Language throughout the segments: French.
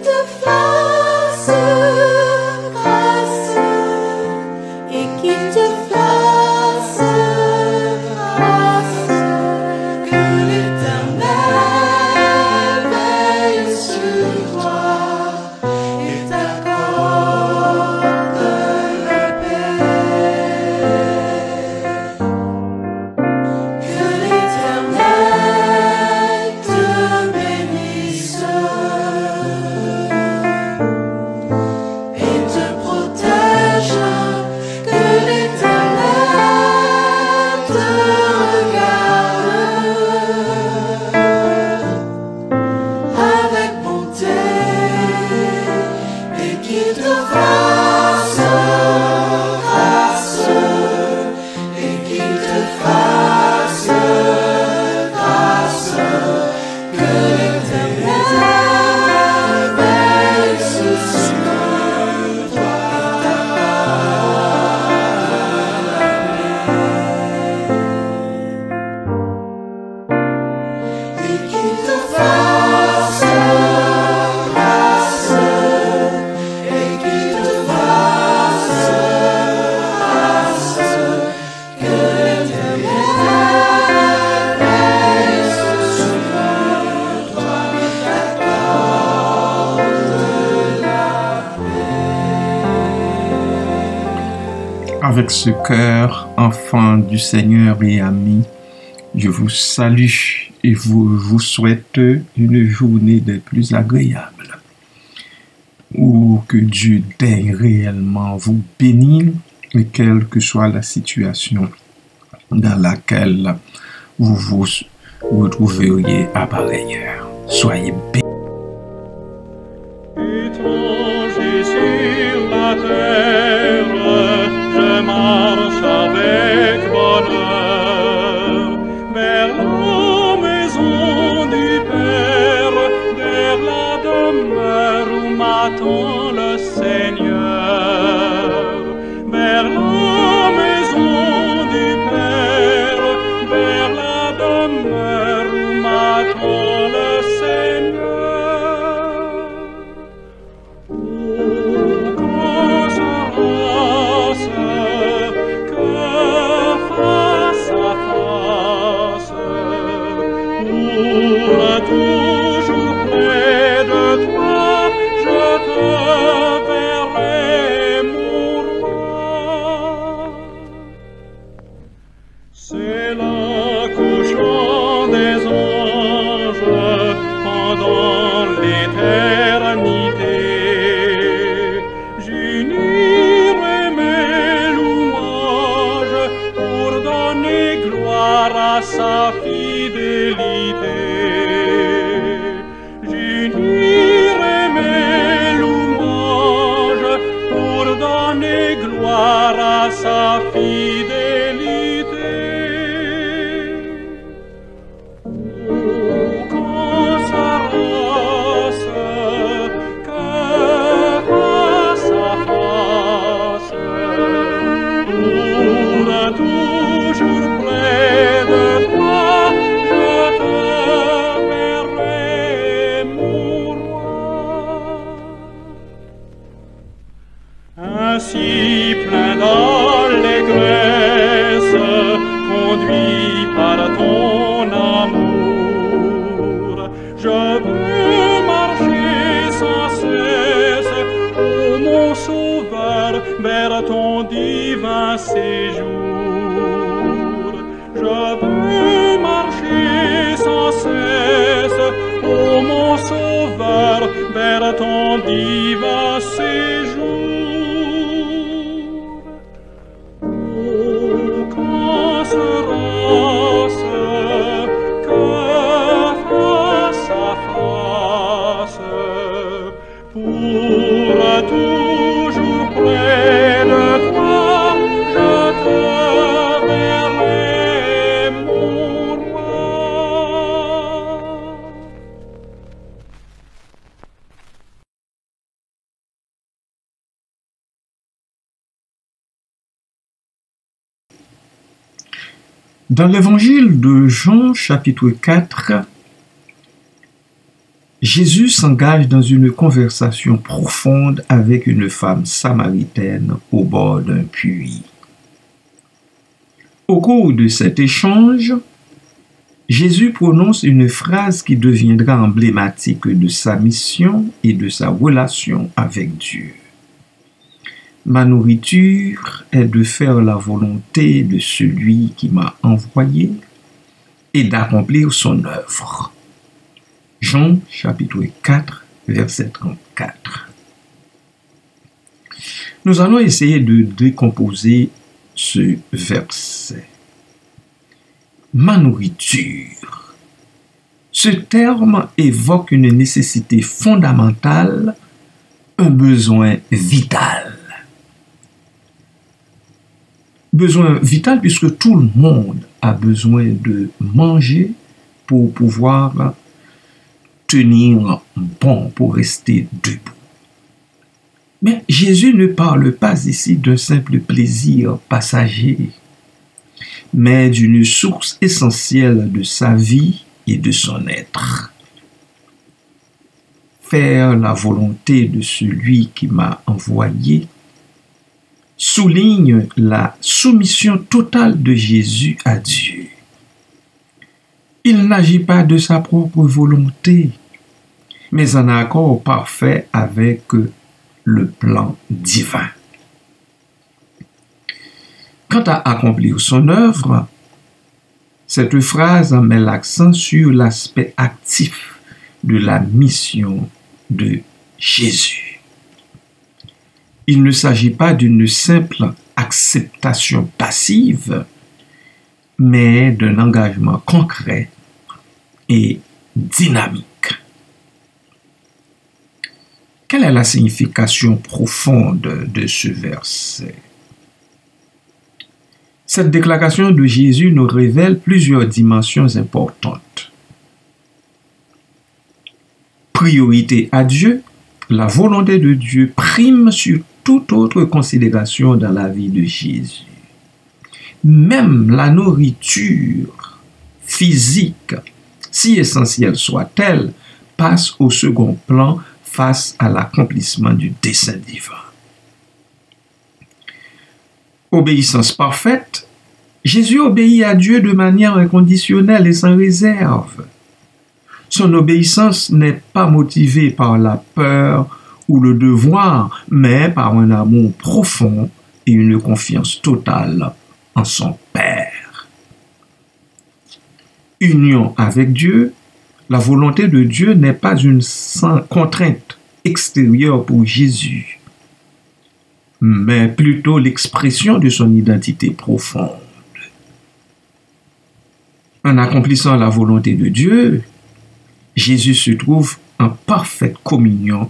te fasse grâce et qu'il te fasse grâce, que l'Éternel veille sur toi et t'accorde la paix. Que l'Éternel te bénisse et te protège. Que l'Éternel te regarde avec bonté et qu'il te fasse grâce et qu'il te fasse grâce. Que l'Éternel veille sur toi et qu'il te fasse grâce et qu'il te fasse grâce. Que l'Éternel veille sur toi et t'accorde la paix. Avec ce cœur, enfant du Seigneur et ami, je vous salue et vous souhaite une journée des plus agréables, où que Dieu daigne réellement vous bénir, et quelle que soit la situation dans laquelle vous vous retrouveriez à pareille heure. Soyez bénis. Étranger sur la terre, je marche avec bonheur vers la maison du Père, vers la demeure où m'attend le Seigneur. Vers la maison du Père, vers la demeure où m'attend le Seigneur. Grâce que face à face, pour toujours près de toi, je te verrai, mon roi. C'est le couchant des anges pendant l'éternité. J'unirai mes louanges pour donner gloire à sa fidélité. J'unirai mes louanges pour donner gloire à sa fidélité. Quand sa race, que face à face, pour toujours près de toi, je te verrai, mon roi. Ainsi plein d'allégresse, conduit par ton amour, je veux marcher sans cesse, ô mon Sauveur, vers ton divin séjour. Je veux marcher sans cesse, ô mon Sauveur, vers ton divin séjour. Quand sera-ce que face à face, pour toujours près de toi, je te verrai, mon roi. Dans l'évangile de Jean, chapitre 4, Jésus s'engage dans une conversation profonde avec une femme samaritaine au bord d'un puits. Au cours de cet échange, Jésus prononce une phrase qui deviendra emblématique de sa mission et de sa relation avec Dieu. Ma nourriture est de faire la volonté de celui qui m'a envoyé et d'accomplir son œuvre. Jean chapitre 4, verset 34. Nous allons essayer de décomposer ce verset. Ma nourriture. Ce terme évoque une nécessité fondamentale, un besoin vital. Besoin vital puisque tout le monde a besoin de manger pour pouvoir tenir bon, pour rester debout. Mais Jésus ne parle pas ici d'un simple plaisir passager, mais d'une source essentielle de sa vie et de son être. Faire la volonté de celui qui m'a envoyé souligne la soumission totale de Jésus à Dieu. Il n'agit pas de sa propre volonté, mais en accord parfait avec le plan divin. Quant à accomplir son œuvre, cette phrase met l'accent sur l'aspect actif de la mission de Jésus. Il ne s'agit pas d'une simple acceptation passive, mais d'un engagement concret et dynamique. Quelle est la signification profonde de ce verset? Cette déclaration de Jésus nous révèle plusieurs dimensions importantes. Priorité à Dieu, la volonté de Dieu prime sur toute autre considération dans la vie de Jésus. Même la nourriture physique, si essentielle soit-elle, passe au second plan face à l'accomplissement du dessein divin. Obéissance parfaite, Jésus obéit à Dieu de manière inconditionnelle et sans réserve. Son obéissance n'est pas motivée par la peur ou le devoir, mais par un amour profond et une confiance totale en son Père. Union avec Dieu, la volonté de Dieu n'est pas une contrainte extérieure pour Jésus, mais plutôt l'expression de son identité profonde. En accomplissant la volonté de Dieu, Jésus se trouve en parfaite communion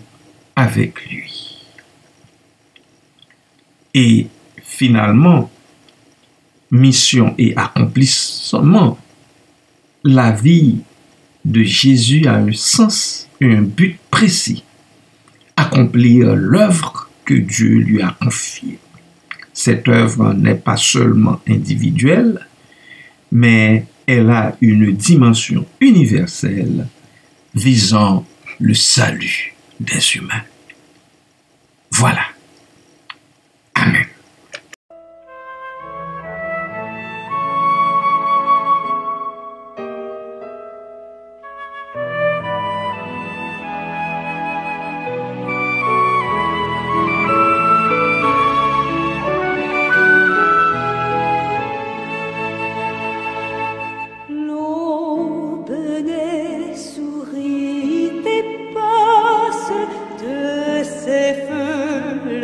avec lui. Et finalement, mission et accomplissement, la vie de Jésus a un sens et un but précis, accomplir l'œuvre que Dieu lui a confiée. Cette œuvre n'est pas seulement individuelle, mais elle a une dimension universelle visant le salut des humains. Voilà. Amen. L'aube naît, sourit et passe de ses feux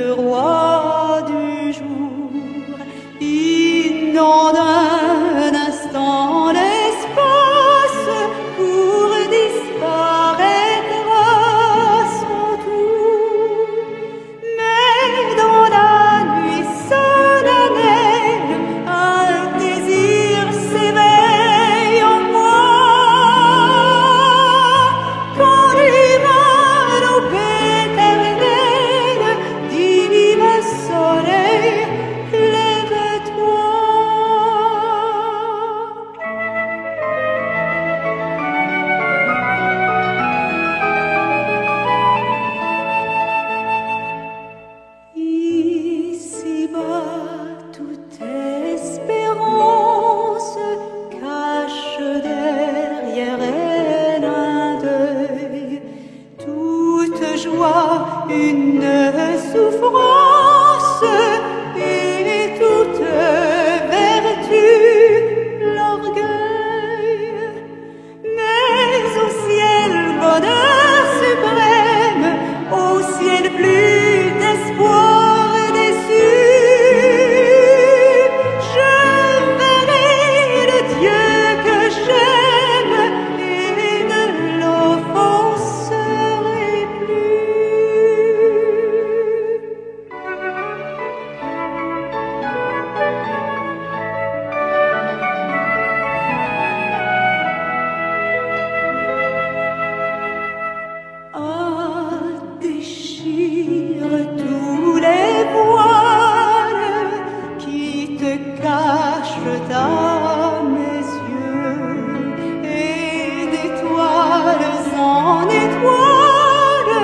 une souffrance et toute vertu, l'orgueil. Mais au ciel, bonheur suprême, au ciel plus d'espoir déçu, je verrai le Dieu que j'aime et ne l'offenserai plus. Ah, déchire tous les voiles qui te cachent à mes yeux, et d'étoiles en étoiles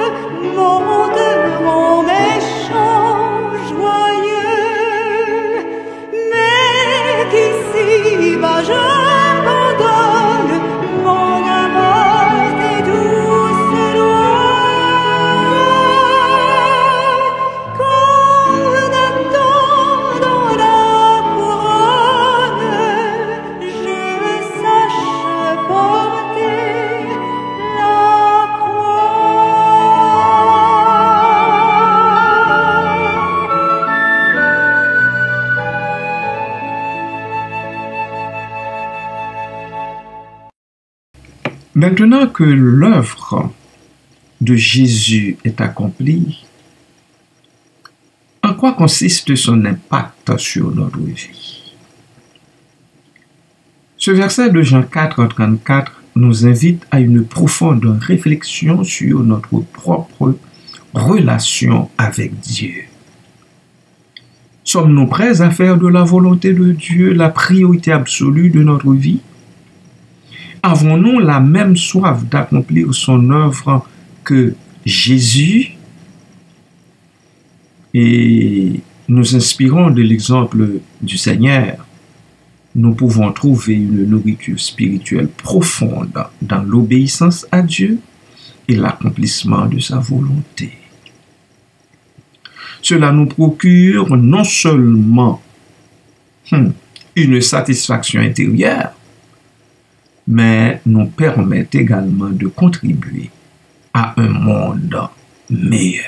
monteront mes chants joyeux. Mais qu'ici-bas j'abandonne mon amour tes douces lois, qu'en attendant la couronne, je sache porter la Maintenant que l'œuvre de Jésus est accomplie, en quoi consiste son impact sur notre vie? Ce verset de Jean 4:34 nous invite à une profonde réflexion sur notre propre relation avec Dieu. Sommes-nous prêts à faire de la volonté de Dieu la priorité absolue de notre vie? Avons-nous la même soif d'accomplir son œuvre que Jésus? Et nous inspirons de l'exemple du Seigneur, nous pouvons trouver une nourriture spirituelle profonde dans l'obéissance à Dieu et l'accomplissement de sa volonté. Cela nous procure non seulement une satisfaction intérieure, mais nous permet également de contribuer à un monde meilleur.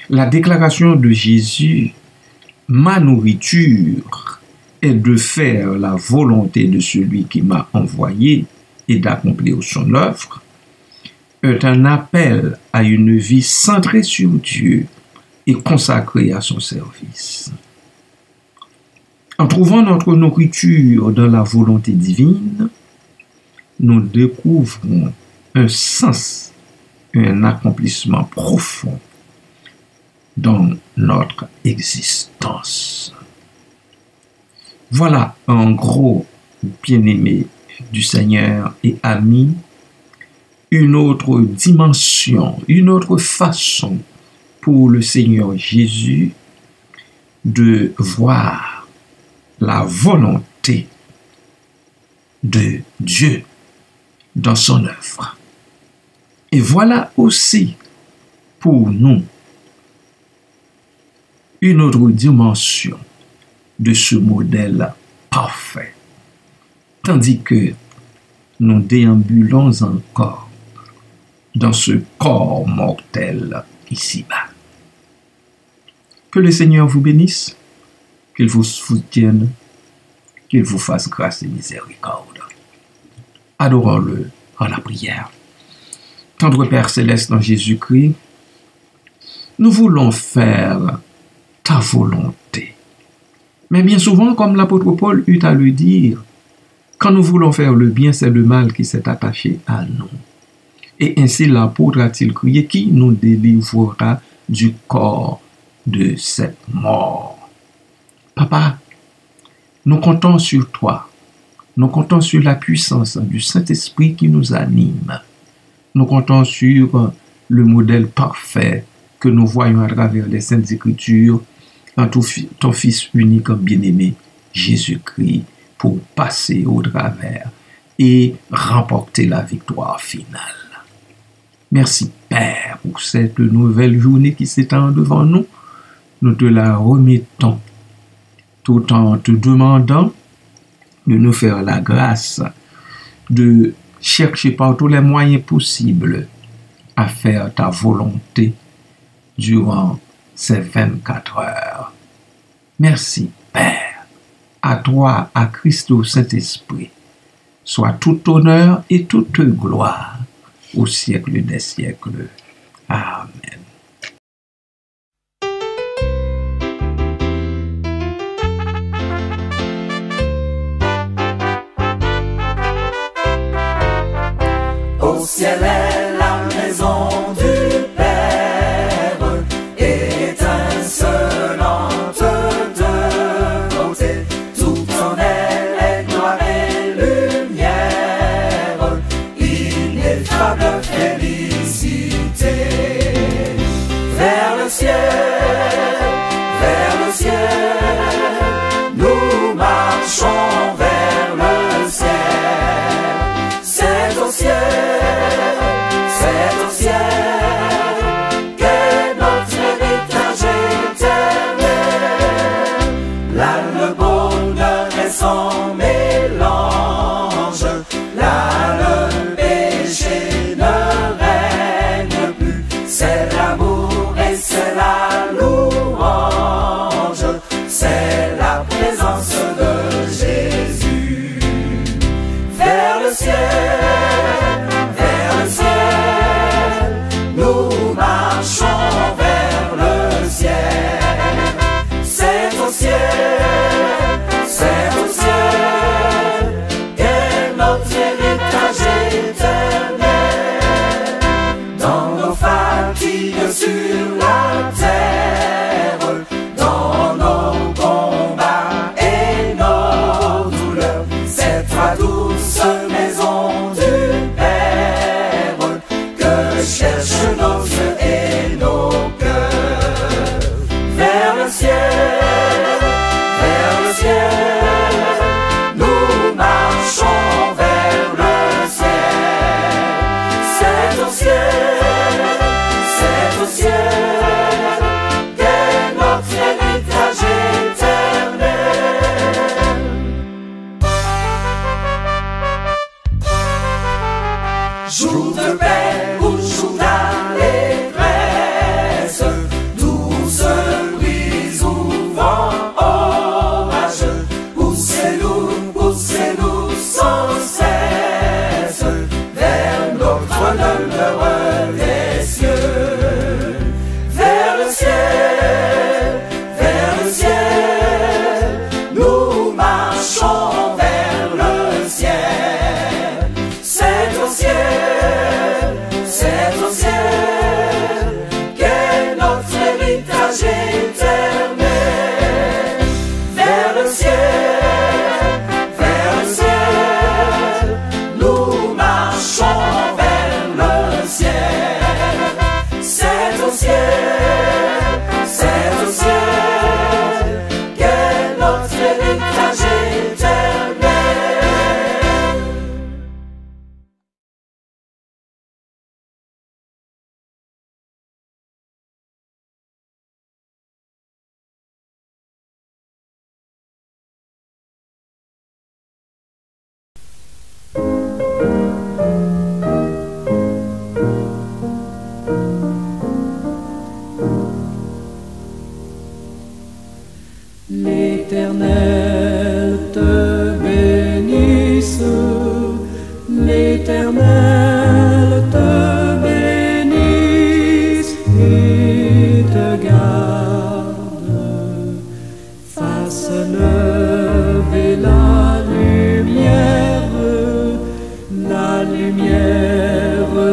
La déclaration de Jésus, « Ma nourriture est de faire la volonté de celui qui m'a envoyé et d'accomplir son œuvre », est un appel à une vie centrée sur Dieu et consacrée à son service. En trouvant notre nourriture dans la volonté divine, nous découvrons un sens et un accomplissement profond dans notre existence. Voilà, en gros, bien-aimés du Seigneur et amis, une autre dimension, une autre façon pour le Seigneur Jésus de voir la volonté de Dieu dans son œuvre. Et voilà aussi pour nous une autre dimension de ce modèle parfait, tandis que nous déambulons encore dans ce corps mortel ici-bas. Que le Seigneur vous bénisse, qu'il vous soutienne, qu'il vous fasse grâce et miséricorde. Adorons-le en la prière. Tendre Père céleste en Jésus-Christ, nous voulons faire ta volonté. Mais bien souvent, comme l'apôtre Paul eut à le dire, quand nous voulons faire le bien, c'est le mal qui s'est attaché à nous. Et ainsi l'apôtre a-t-il crié, qui nous délivrera du corps de cette mort? Papa, nous comptons sur toi. Nous comptons sur la puissance du Saint-Esprit qui nous anime. Nous comptons sur le modèle parfait que nous voyons à travers les Saintes Écritures en ton Fils unique bien-aimé, Jésus-Christ, pour passer au travers et remporter la victoire finale. Merci, Père. Père, pour cette nouvelle journée qui s'étend devant nous. Nous te la remettons tout en te demandant de nous faire la grâce de chercher par tous les moyens possibles à faire ta volonté durant ces 24 heures. Merci, Père. À toi, à Christ au Saint-Esprit, soit tout honneur et toute gloire au siècle des siècles. Amen. Au ciel est la maison du Père, étincelante de beauté, tout en elle est gloire et lumière, ineffable félicité. Vers le ciel, nous marchons vers le ciel. C'est au ciel qu'est notre héritage éternel. Là le bonheur est sans mélange, là le péché ne règne plus. C'est l'amour et c'est la louange, c'est la présence de Jésus. Vers le ciel, nous marchons vers le ciel. C'est au ciel qu'est notre héritage éternel. Dans nos fatigues sur la terre, dans nos combats et nos douleurs, c'est toi douce maison du Père que cherchent nos yeux et nos cœurs. Vers le ciel, nous marchons vers le ciel. C'est au ciel qu'est notre héritage éternel. Jour de paix ou jour d'allégresse, douce brise ou vent orageux, poussez-nous sans cesse vers notre demeure des cieux. Vers le ciel, nous marchons vers le ciel. C'est au ciel qu'est notre héritage éternel. Vers le ciel, nous marchons vers le ciel. C'est au ciel qu'est notre héritage éternel. L'Éternel te bénisse, l'Éternel te bénisse et te garde, fasse lever la lumière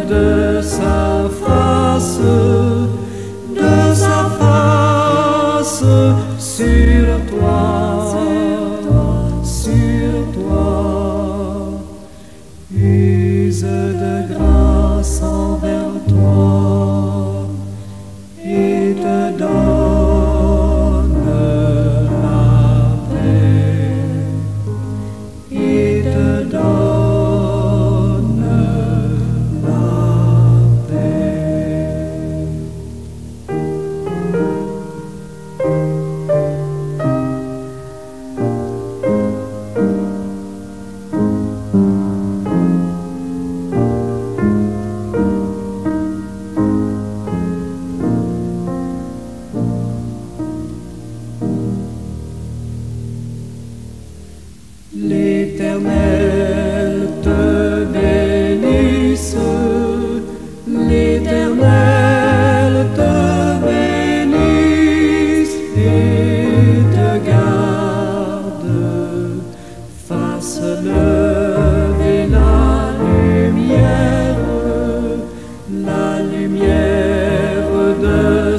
de sa face sur toi, use de grâce envers toi et te donne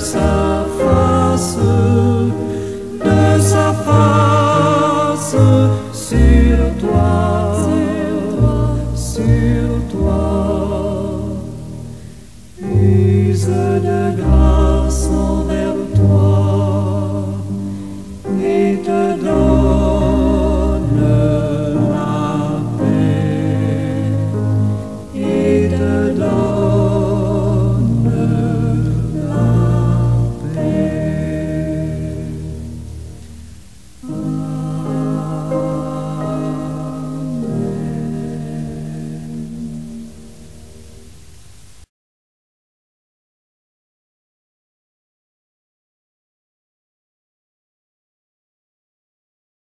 sa face.